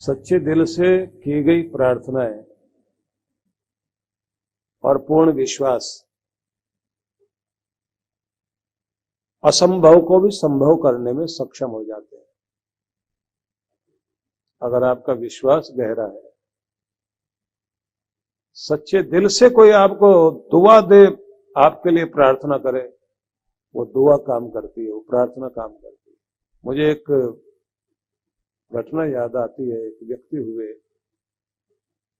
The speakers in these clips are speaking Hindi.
सच्चे दिल से की गई प्रार्थनाएं और पूर्ण विश्वास असंभव को भी संभव करने में सक्षम हो जाते हैं। अगर आपका विश्वास गहरा है, सच्चे दिल से कोई आपको दुआ दे, आपके लिए प्रार्थना करे, वो दुआ काम करती है, वो प्रार्थना काम करती है। मुझे एक घटना याद आती है। एक व्यक्ति हुए,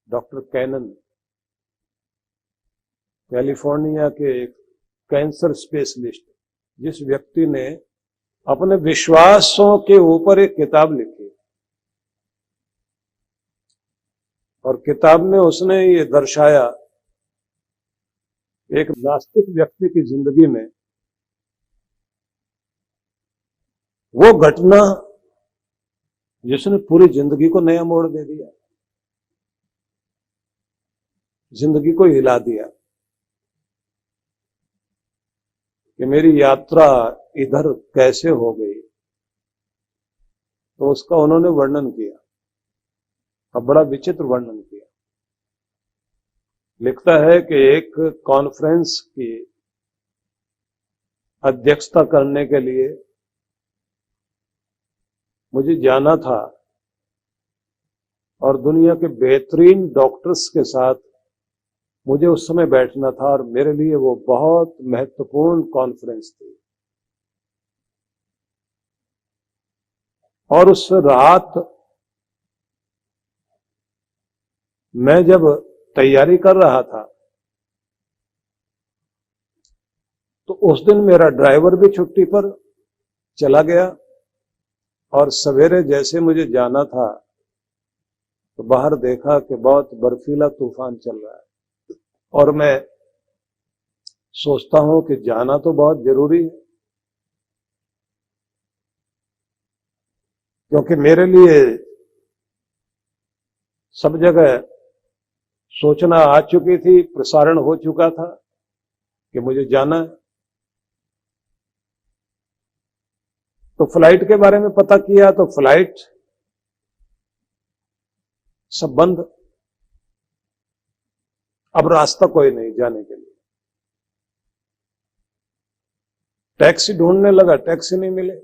डॉक्टर कैनन, कैलिफोर्निया के एक कैंसर स्पेशलिस्ट, जिस व्यक्ति ने अपने विश्वासों के ऊपर एक किताब लिखी और किताब में उसने ये दर्शाया एक नास्तिक व्यक्ति की जिंदगी में वो घटना जिसने पूरी जिंदगी को नया मोड़ दे दिया, जिंदगी को हिला दिया, कि मेरी यात्रा इधर कैसे हो गई। तो उसका उन्होंने वर्णन किया, अब बड़ा विचित्र वर्णन किया। लिखता है कि एक कॉन्फ्रेंस की अध्यक्षता करने के लिए मुझे जाना था और दुनिया के बेहतरीन डॉक्टर्स के साथ मुझे उस समय बैठना था और मेरे लिए वो बहुत महत्वपूर्ण कॉन्फ्रेंस थी। और उस रात मैं जब तैयारी कर रहा था तो उस दिन मेरा ड्राइवर भी छुट्टी पर चला गया और सवेरे जैसे मुझे जाना था तो बाहर देखा कि बहुत बर्फीला तूफान चल रहा है। और मैं सोचता हूं कि जाना तो बहुत जरूरी है, क्योंकि मेरे लिए सब जगह सूचना आ चुकी थी, प्रसारण हो चुका था कि मुझे जाना है। तो फ्लाइट के बारे में पता किया तो फ्लाइट सब बंद, अब रास्ता कोई नहीं जाने के लिए। टैक्सी ढूंढने लगा, टैक्सी नहीं मिले।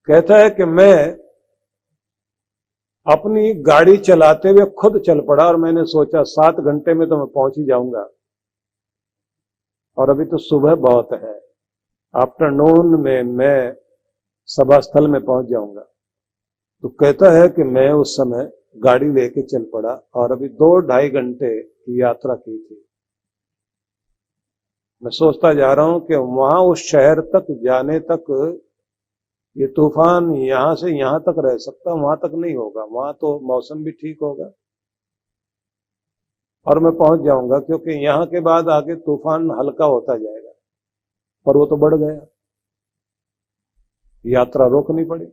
कहता है कि मैं अपनी गाड़ी चलाते हुए खुद चल पड़ा और मैंने सोचा 7 घंटे में तो मैं पहुंच ही जाऊंगा, और अभी तो सुबह बहुत है, आफ्टरनून में मैं सभा स्थल में पहुंच जाऊंगा। तो कहता है कि मैं उस समय गाड़ी लेके चल पड़ा और अभी 2-2.5 घंटे की यात्रा की थी। मैं सोचता जा रहा हूं कि वहां उस शहर तक जाने तक ये तूफान यहां से यहां तक रह सकता, वहां तक नहीं होगा, वहां तो मौसम भी ठीक होगा और मैं पहुंच जाऊंगा, क्योंकि यहां के बाद आगे तूफान हल्का होता जाएगा। पर वो तो बढ़ गया, यात्रा रोकनी पड़ी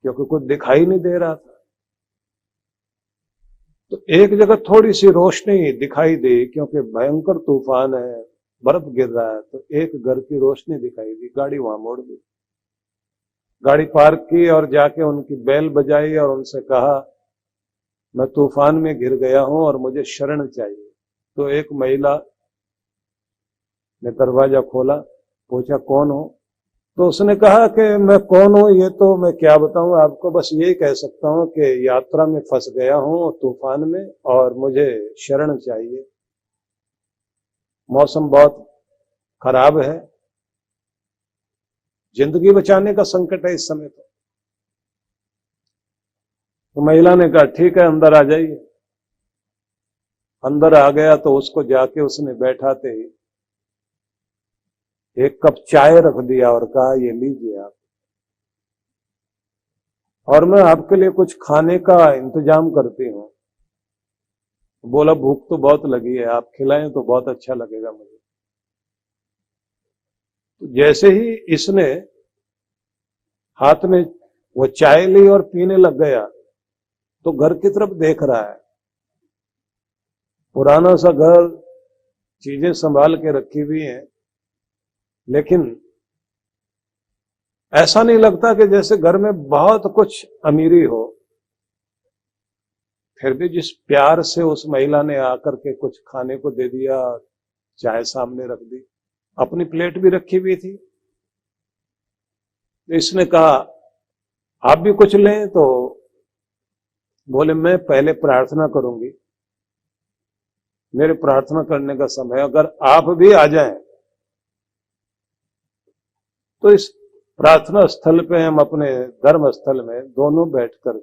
क्योंकि कुछ दिखाई नहीं दे रहा था। तो एक जगह थोड़ी सी रोशनी दिखाई दी, क्योंकि भयंकर तूफान है, बर्फ गिर रहा है, तो एक घर की रोशनी दिखाई दी। गाड़ी वहां मोड़ दी, गाड़ी पार्क की और जाके उनकी बेल बजाई और उनसे कहा मैं तूफान में घिर गया हूं और मुझे शरण चाहिए। तो एक महिला ने दरवाजा खोला, पूछा कौन हो? तो उसने कहा कि मैं कौन हूं ये तो मैं क्या बताऊं आपको, बस यही कह सकता हूं कि यात्रा में फंस गया हूं तूफान में और मुझे शरण चाहिए। मौसम बहुत खराब है, जिंदगी बचाने का संकट है इस समय। तो महिला ने कहा ठीक है अंदर आ जाइए। अंदर आ गया तो उसको जाके उसने बैठाते ही एक कप चाय रख दिया और कहा ये लीजिए आप, और मैं आपके लिए कुछ खाने का इंतजाम करती हूं। बोला भूख तो बहुत लगी है, आप खिलाएं तो बहुत अच्छा लगेगा मुझे। तो जैसे ही इसने हाथ में वो चाय ली और पीने लग गया तो घर की तरफ देख रहा है, पुराना सा घर, चीजें संभाल के रखी हुई हैं, लेकिन ऐसा नहीं लगता कि जैसे घर में बहुत कुछ अमीरी हो, फिर भी जिस प्यार से उस महिला ने आकर के कुछ खाने को दे दिया, चाय सामने रख दी, अपनी प्लेट भी रखी हुई थी, तो इसने कहा आप भी कुछ लें, तो बोले मैं पहले प्रार्थना करूंगी, मेरे प्रार्थना करने का समय, अगर आप भी आ जाएं तो इस प्रार्थना स्थल पे हम अपने धर्म स्थल में दोनों बैठकर,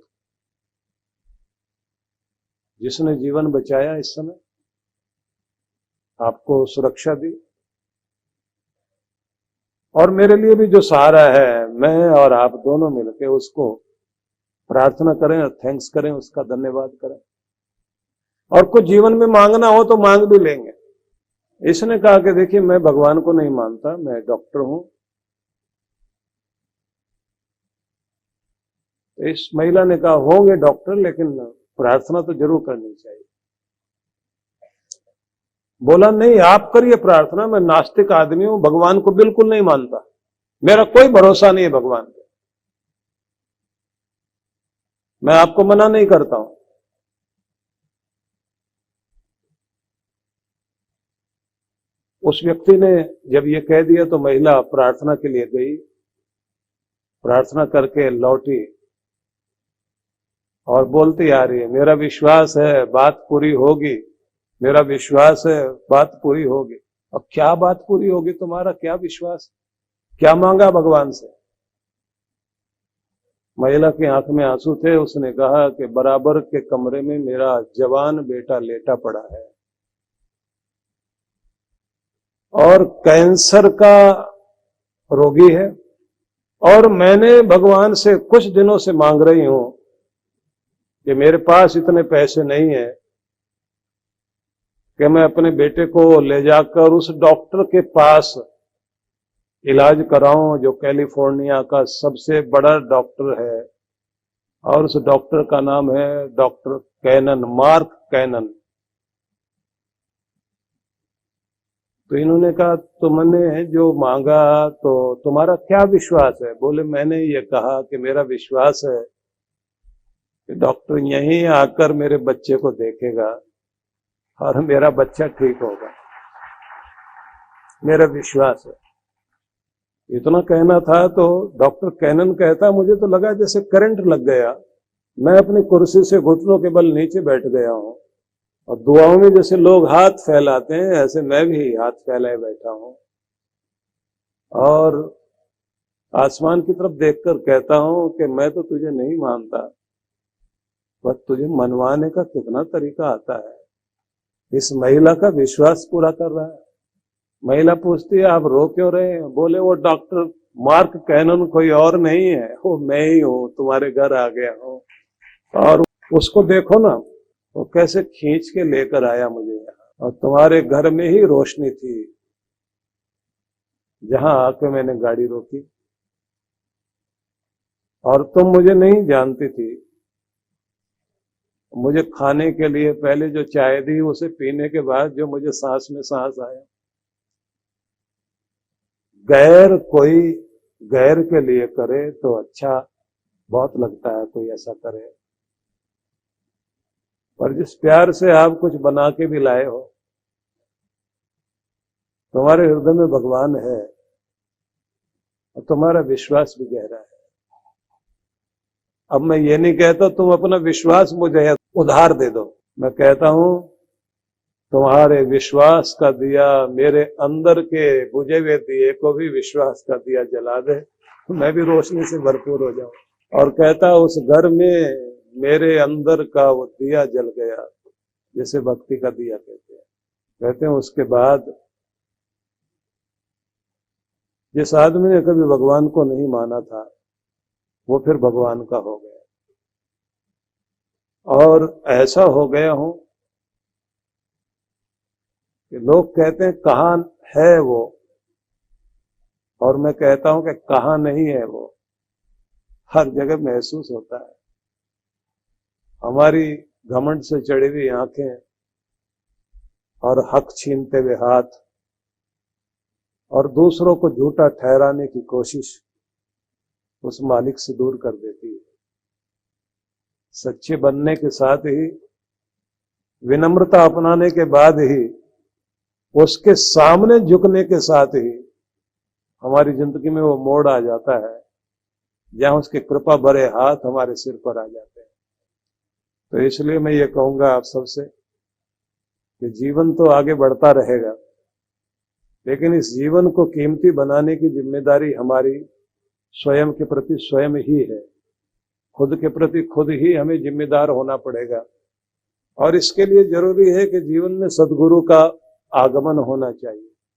जिसने जीवन बचाया इस समय, आपको सुरक्षा दी, और मेरे लिए भी जो सहारा है, मैं और आप दोनों मिलकर उसको प्रार्थना करें और थैंक्स करें, उसका धन्यवाद करें, और कुछ जीवन में मांगना हो तो मांग भी लेंगे। इसने कहा कि देखिए मैं भगवान को नहीं मानता, मैं डॉक्टर हूं। इस महिला ने कहा होंगे डॉक्टर, लेकिन प्रार्थना तो जरूर करनी चाहिए। बोला नहीं, आप करिए प्रार्थना, मैं नास्तिक आदमी हूं, भगवान को बिल्कुल नहीं मानता, मेरा कोई भरोसा नहीं है भगवान पे, मैं आपको मना नहीं करता हूं। उस व्यक्ति ने जब ये कह दिया तो महिला प्रार्थना के लिए गई, प्रार्थना करके लौटी और बोलती आ रही है, मेरा विश्वास है बात पूरी होगी, मेरा विश्वास है बात पूरी होगी। अब क्या बात पूरी होगी, तुम्हारा क्या विश्वास, क्या मांगा भगवान से? महिला की आंख में आंसू थे। उसने कहा कि बराबर के कमरे में मेरा जवान बेटा लेटा पड़ा है और कैंसर का रोगी है, और मैंने भगवान से कुछ दिनों से मांग रही हूं कि मेरे पास इतने पैसे नहीं है कि मैं अपने बेटे को ले जाकर उस डॉक्टर के पास इलाज कराऊं जो कैलिफोर्निया का सबसे बड़ा डॉक्टर है, और उस डॉक्टर का नाम है डॉक्टर कैनन, मार्क कैनन। तो इन्होंने कहा तुमने जो मांगा तो तुम्हारा क्या विश्वास है? बोले मैंने ये कहा कि मेरा विश्वास है कि डॉक्टर यहीं आकर मेरे बच्चे को देखेगा और मेरा बच्चा ठीक होगा, मेरा विश्वास है। इतना कहना था तो डॉक्टर कैनन कहता, मुझे तो लगा जैसे करंट लग गया, मैं अपनी कुर्सी से घुटनों के बल नीचे बैठ गया हूं, और दुआओं में जैसे लोग हाथ फैलाते हैं ऐसे मैं भी हाथ फैलाए बैठा हूं, और आसमान की तरफ देखकर कहता हूं कि मैं तो तुझे नहीं मानता, बस तुझे मनवाने का कितना तरीका आता है। इस महिला का विश्वास पूरा कर रहा है। महिला पूछती है आप रो क्यों रहे हैं? बोले वो डॉक्टर मार्क कैनन कोई और नहीं है, वो मैं ही हूं, तुम्हारे घर आ गया हूं, और उसको देखो ना, वो कैसे खींच के लेकर आया मुझे यहाँ, और तुम्हारे घर में ही रोशनी थी जहां आके मैंने गाड़ी रोकी, और तुम मुझे नहीं जानती थी। मुझे खाने के लिए पहले जो चाय दी उसे पीने के बाद जो मुझे सांस में सांस आया। गैर कोई गैर के लिए करे तो अच्छा बहुत लगता है, कोई ऐसा करे, पर जिस प्यार से आप कुछ बना के भी लाए हो, तुम्हारे हृदय में भगवान है और तुम्हारा विश्वास भी गहरा है। अब मैं ये नहीं कहता तुम अपना विश्वास मुझे उधार दे दो, मैं कहता हूं तुम्हारे विश्वास का दिया मेरे अंदर के बुझे हुए दिए को भी विश्वास का दिया जला दे, मैं भी रोशनी से भरपूर हो जाऊं। और कहता उस घर में मेरे अंदर का वो दिया जल गया, जैसे भक्ति का दिया कहते हैं। उसके बाद जिस आदमी ने कभी भगवान को नहीं माना था वो फिर भगवान का हो गया, और ऐसा हो गया हूं कि लोग कहते हैं कहां है वो, और मैं कहता हूं कि कहां नहीं है वो, हर जगह महसूस होता है। हमारी घमंड से चढ़ी हुई आंखें और हक छीनते हुए हाथ और दूसरों को झूठा ठहराने की कोशिश, उस मालिक से दूर कर देती है। सच्चे बनने के साथ ही, विनम्रता अपनाने के बाद ही, उसके सामने झुकने के साथ ही हमारी जिंदगी में वो मोड़ आ जाता है जहां उसके कृपा भरे हाथ हमारे सिर पर आ जाते हैं। तो इसलिए मैं ये कहूंगा आप सबसे कि जीवन तो आगे बढ़ता रहेगा, लेकिन इस जीवन को कीमती बनाने की जिम्मेदारी हमारी स्वयं के प्रति स्वयं ही है। खुद के प्रति खुद ही हमें जिम्मेदार होना पड़ेगा, और इसके लिए जरूरी है कि जीवन में सद्गुरु का आगमन होना चाहिए।